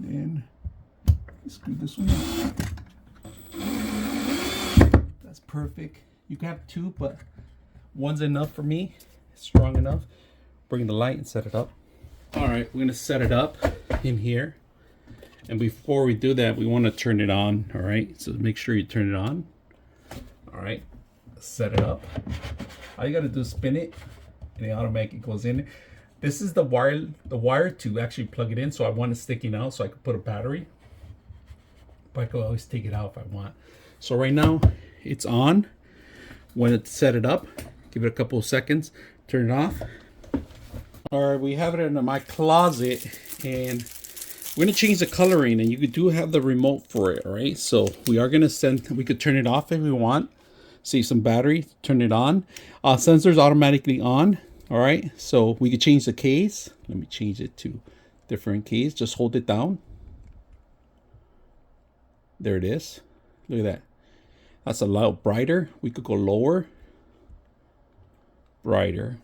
And screw this one in. That's perfect. You can have two, but one's enough for me. It's strong enough. Bring the light and set it up. All right, we're gonna set it up in here. And before we do that, we want to turn it on. All right, so make sure you turn it on. All right, set it up. All you gotta do is spin it, and it automatically goes in. This is the wire to actually plug it in. So I want it sticking out so I could put a battery. But I could always take it out if I want. So right now it's on. When it's set it up, give it a couple of seconds, turn it off. All right, we have it in my closet, and we're gonna change the coloring, and you do have the remote for it. All right, so we are gonna we could turn it off if we want. Save some battery, turn it on. Sensor's automatically on. All right, so we could change the case. Let me change it to different case. Just hold it down. There it is. Look at that. That's a lot brighter. We could go lower, brighter.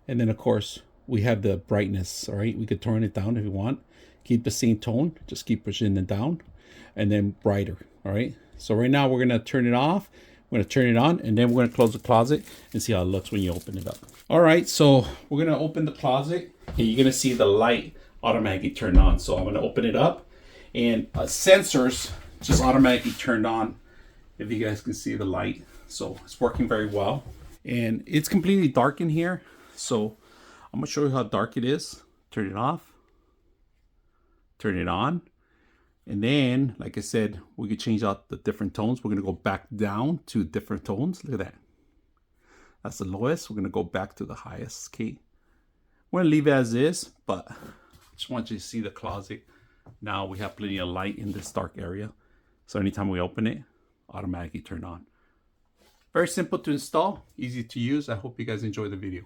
And then of course we have the brightness. All right, we could turn it down if you want. Keep the same tone, just keep pushing it down, and then brighter. All right, so right now we're gonna turn it off. We're gonna turn it on, and then we're gonna close the closet and see how it looks when you open it up. All right, so we're gonna open the closet, and you're gonna see the light automatically turn on. So I'm gonna open it up, and sensors just automatically turned on. If you guys can see the light, so it's working very well. And it's completely dark in here, so I'm gonna show you how dark it is. Turn it off, turn it on. And then, like I said, we could change out the different tones. We're gonna go back down to different tones. Look at that. That's the lowest. We're gonna go back to the highest key. We're gonna leave it as is, but I just want you to see the closet. Now we have plenty of light in this dark area. So anytime we open it, automatically turn on. Very simple to install, easy to use. I hope you guys enjoy the video.